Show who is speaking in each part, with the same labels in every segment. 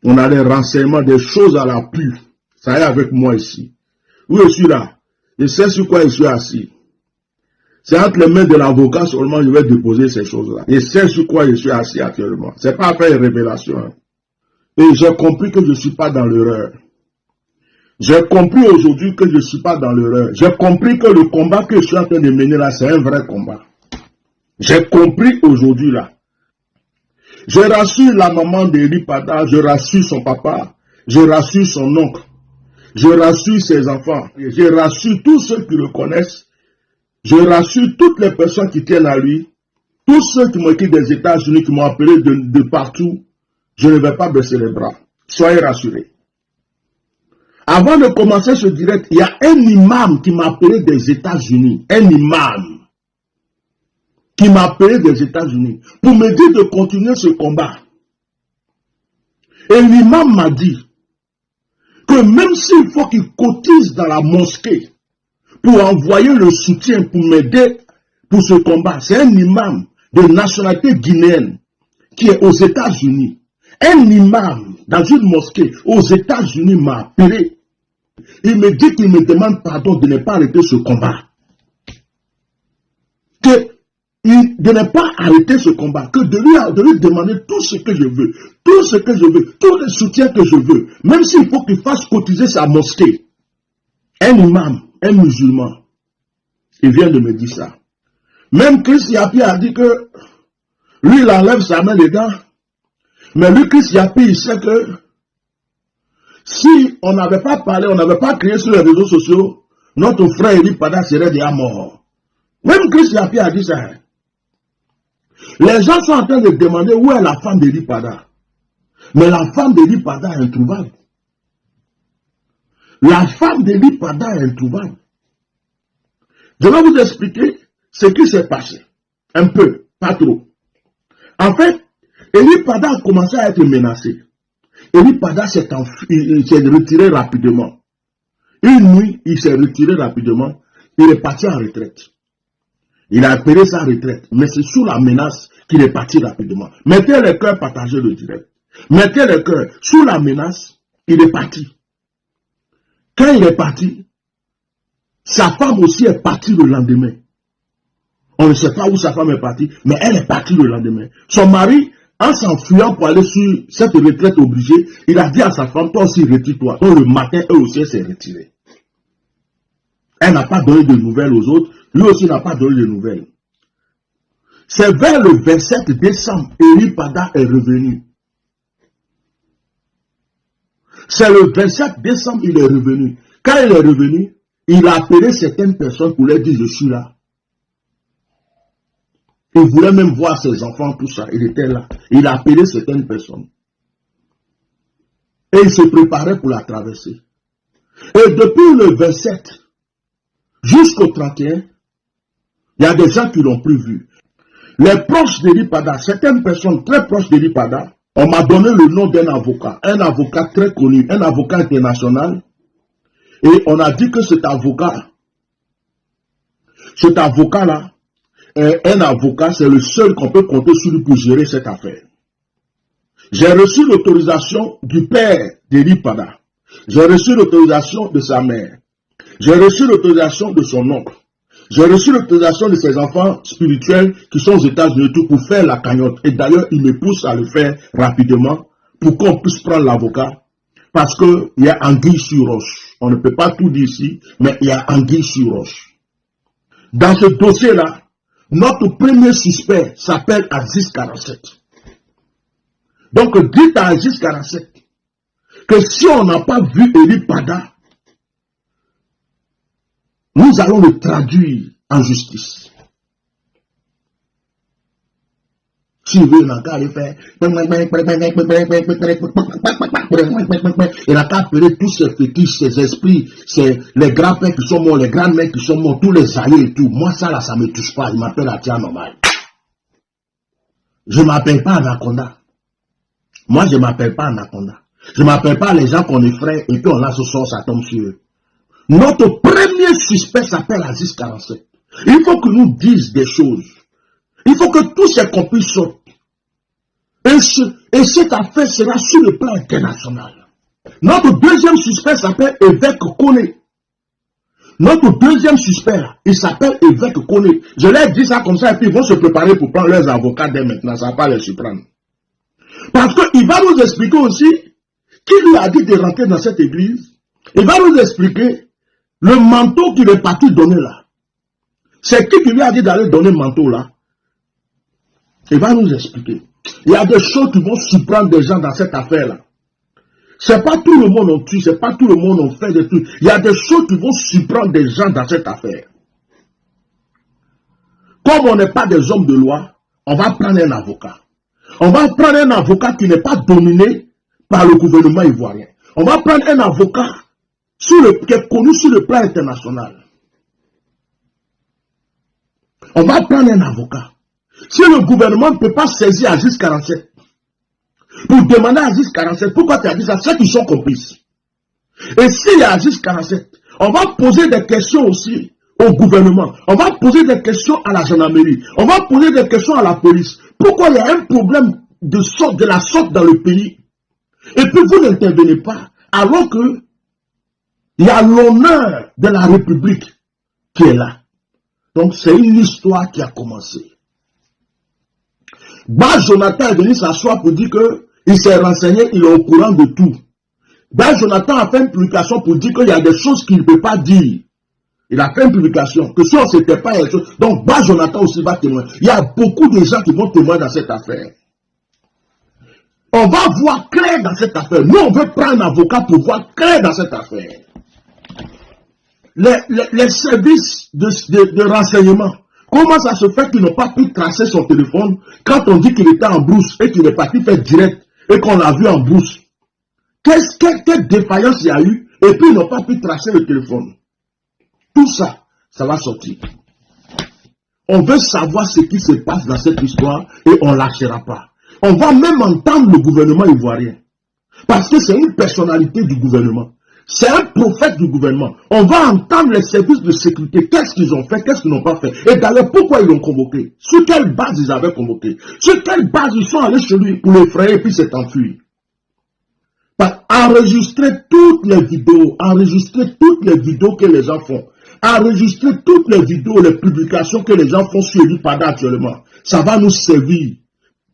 Speaker 1: On a des renseignements, des choses à l'appui. Ça est avec moi ici. Où je suis là? Je sais sur quoi je suis assis. C'est entre les mains de l'avocat seulement je vais déposer ces choses-là. Je sais sur quoi je suis assis actuellement. C'est pas après une révélation. Hein. Et j'ai compris que je ne suis pas dans l'erreur. J'ai compris aujourd'hui que je ne suis pas dans l'erreur. J'ai compris que le combat que je suis en train de mener là, c'est un vrai combat. J'ai compris aujourd'hui là. Je rassure la maman d'Eli Pada, je rassure son papa, je rassure son oncle, je rassure ses enfants, je rassure tous ceux qui le connaissent, je rassure toutes les personnes qui tiennent à lui, tous ceux qui m'ont écrit des États-Unis, qui m'ont appelé de partout, je ne vais pas baisser les bras. Soyez rassurés. Avant de commencer ce direct, il y a un imam qui m'a appelé des États-Unis, un imam qui m'a appelé des États-Unis pour me dire de continuer ce combat. Et l'imam m'a dit que même s'il faut qu'il cotise dans la mosquée pour envoyer le soutien pour m'aider pour ce combat, c'est un imam de nationalité guinéenne qui est aux États-Unis. Un imam dans une mosquée aux États-Unis m'a appelé. Il me dit qu'il me demande pardon de ne pas arrêter ce combat. De ne pas arrêter ce combat, que de lui demander tout ce que je veux, tout ce que je veux, tout le soutien que je veux, même s'il faut qu'il fasse cotiser sa mosquée. Un imam, un musulman, il vient de me dire ça. Même Chris Yapi a dit que lui, il enlève sa main dedans, mais lui, Chris Yapi, il sait que si on n'avait pas parlé, on n'avait pas créé sur les réseaux sociaux, notre frère Eli Pada serait déjà mort. Même Chris Yapi a dit ça. Les gens sont en train de demander où est la femme d'Eli Pada. Mais la femme d'Eli Pada est introuvable. La femme d'Eli Pada est introuvable. Je vais vous expliquer ce qui s'est passé. Un peu, pas trop. En fait, Eli Pada a commencé à être menacé. Eli Pada s'est retiré rapidement. Une nuit, il s'est retiré rapidement. Il est parti en retraite. Il a appelé sa retraite, mais c'est sous la menace qu'il est parti rapidement. Mettez le cœur, partagez le direct. Mettez le cœur, sous la menace, il est parti. Quand il est parti, sa femme aussi est partie le lendemain. On ne sait pas où sa femme est partie, mais elle est partie le lendemain. Son mari, en s'enfuyant pour aller sur cette retraite obligée, il a dit à sa femme, toi aussi retire-toi. Donc le matin, eux aussi s'est retiré. Elle n'a pas donné de nouvelles aux autres. Lui aussi n'a pas donné de nouvelles. C'est vers le 27 décembre, Eli Pada est revenu. C'est le 27 décembre, il est revenu. Quand il est revenu, il a appelé certaines personnes pour leur dire, je suis là. Il voulait même voir ses enfants, tout ça. Il était là. Il a appelé certaines personnes. Et il se préparait pour la traverser. Et depuis le 27 jusqu'au 31, il y a des gens qui l'ont plus vu. Les proches d'Eli Pada, certaines personnes très proches d'Eli Pada, on m'a donné le nom d'un avocat très connu, un avocat international. Et on a dit que cet avocat-là, un avocat, c'est le seul qu'on peut compter sur lui pour gérer cette affaire. J'ai reçu l'autorisation du père d'Eli Pada. J'ai reçu l'autorisation de sa mère. J'ai reçu l'autorisation de son oncle. J'ai reçu l'autorisation de ses enfants spirituels qui sont aux États-Unis pour faire la cagnotte. Et d'ailleurs, il me pousse à le faire rapidement pour qu'on puisse prendre l'avocat. Parce qu'il y a anguille sur roche. On ne peut pas tout dire ici, mais il y a anguille sur roche. Dans ce dossier-là, notre premier suspect s'appelle Aziz Karasek. Donc, dites à Aziz Karasek que si on n'a pas vu Eli Pada, nous allons le traduire en justice. Si vous voulez, il fait, il n'a qu'à appeler tous ces fétiches, ces esprits, les grands-pères qui sont morts, les grands-mères qui sont morts, tous les aïeux et tout. Moi, ça là, ça ne me touche pas. Il m'appelle Atia normal. Je ne m'appelle pas Anaconda. Moi, je ne m'appelle pas Anaconda. Je ne m'appelle pas les gens qu'on effraie et puis on lance au sort, ça tombe sur eux. Notre premier suspect s'appelle Aziz Karasek. Il faut que nous disions des choses. Il faut que tous ces complices sortent. Et cette affaire sera sur le plan international. Notre deuxième suspect s'appelle Évêque Koné. Notre deuxième suspect, il s'appelle Évêque Koné. Je leur dis ça comme ça, et puis ils vont se préparer pour prendre leurs avocats dès maintenant. Ça ne va pas les surprendre. Parce qu'il va nous expliquer aussi qui lui a dit de rentrer dans cette église. Il va nous expliquer le manteau qu'il est parti donner là. C'est qui lui a dit d'aller donner le manteau là? Il va nous expliquer. Il y a des choses qui vont surprendre des gens dans cette affaire-là. C'est pas tout le monde on tue, c'est pas tout le monde on fait des trucs. Il y a des choses qui vont surprendre des gens dans cette affaire. Comme on n'est pas des hommes de loi, on va prendre un avocat. On va prendre un avocat qui n'est pas dominé par le gouvernement ivoirien. On va prendre un avocat qui est connu sur le plan international. On va prendre un avocat. Si le gouvernement ne peut pas saisir Aziz 47 pour demander à Aziz 47, pourquoi tu as dit ça? C'est qu'ils sont complices. Et s'il y a Aziz 47, on va poser des questions aussi au gouvernement. On va poser des questions à la gendarmerie. On va poser des questions à la police. Pourquoi il y a un problème de la sorte dans le pays? Et puis vous n'intervenez pas, alors que il y a l'honneur de la République qui est là. Donc c'est une histoire qui a commencé. Jonathan est venu s'asseoir pour dire qu'il s'est renseigné, il est au courant de tout. Jonathan a fait une publication pour dire qu'il y a des choses qu'il ne peut pas dire. Il a fait une publication, que si on ne s'était pas, il y a des choses. Donc Jonathan aussi va témoigner. Il y a beaucoup de gens qui vont témoigner dans cette affaire. On va voir clair dans cette affaire. Nous, on veut prendre un avocat pour voir clair dans cette affaire. Les services de renseignement, comment ça se fait qu'ils n'ont pas pu tracer son téléphone quand on dit qu'il était en brousse et qu'il est parti faire direct et qu'on l'a vu en brousse? Quelle défaillance il y a eu et puis ils n'ont pas pu tracer le téléphone? Tout ça, ça va sortir. On veut savoir ce qui se passe dans cette histoire et on ne lâchera pas. On va même entendre le gouvernement ivoirien. Parce que c'est une personnalité du gouvernement. C'est un prophète du gouvernement. On va entendre les services de sécurité. Qu'est-ce qu'ils ont fait, qu'est-ce qu'ils n'ont pas fait. Et d'ailleurs, pourquoi ils l'ont convoqué? Sur quelle base ils avaient convoqué? Sur quelle base ils sont allés chez lui pour l'effrayer et puis s'est enfui? Enregistrer toutes les vidéos, enregistrer toutes les vidéos que les gens font. Enregistrer toutes les vidéos, les publications que les gens font sur lui pendant actuellement. Ça va nous servir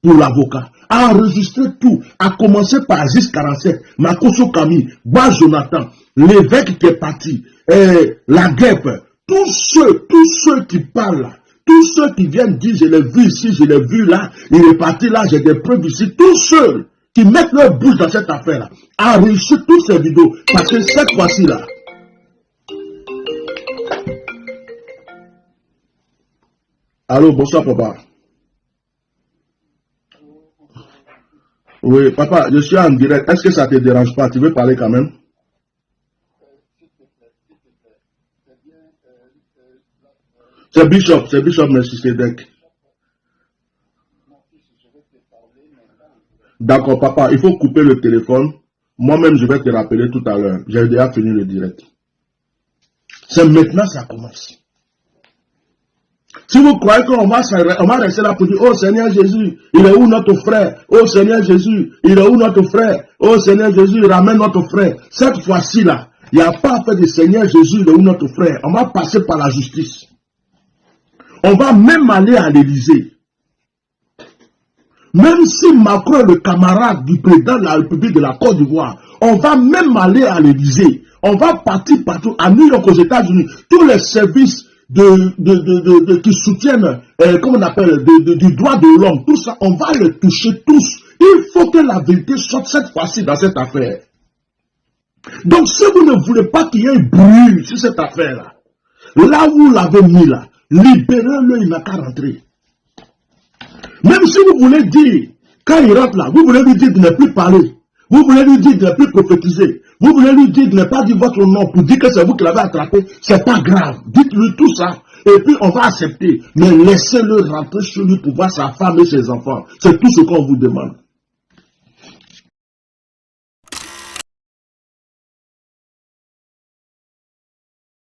Speaker 1: pour l'avocat. Enregistrer tout, à commencer par Aziz 47, Makoso Kami, Jonathan, l'évêque qui est parti, la guêpe, tous ceux qui parlent là, tous ceux qui viennent dire je l'ai vu ici, je l'ai vu là, il est parti là, j'ai des preuves ici, tous ceux qui mettent leur bouche dans cette affaire là, enregistrent toutes ces vidéos, parce que cette fois-ci là, allô, bonsoir papa. Oui, papa, je suis en direct. Est-ce que ça ne te dérange pas? Tu veux parler quand même? C'est Bishop Melchisedec. D'accord, papa, il faut couper le téléphone. Moi-même, je vais te rappeler tout à l'heure. J'ai déjà fini le direct. C'est maintenant que ça commence. Si vous croyez qu'on va rester là pour dire, oh Seigneur Jésus, il est où notre frère? Oh Seigneur Jésus, il est où notre frère? Oh Seigneur Jésus, ramène notre frère. Cette fois-ci là, il n'y a pas à faire de Seigneur Jésus, il est où notre frère? On va passer par la justice. On va même aller à l'Élysée. Même si Macron est le camarade du président de la République de la Côte d'Ivoire, on va même aller à l'Élysée. On va partir partout, à New York, aux États-Unis. Tous les services qui soutiennent, comment on appelle, du droit de l'homme, tout ça, on va les toucher tous. Il faut que la vérité sorte cette fois-ci dans cette affaire. Donc, si vous ne voulez pas qu'il y ait bruit sur cette affaire-là, là où vous l'avez mis là, libérez-le, il n'a qu'à rentrer. Même si vous voulez dire, quand il rentre là, vous voulez lui dire de ne plus parler, vous voulez lui dire de ne plus prophétiser, vous voulez lui dire de ne pas dire votre nom pour dire que c'est vous qui l'avez attrapé, c'est pas grave. Dites-lui tout ça, et puis on va accepter. Mais laissez-le rentrer chez lui pour voir sa femme et ses enfants. C'est tout ce qu'on vous demande.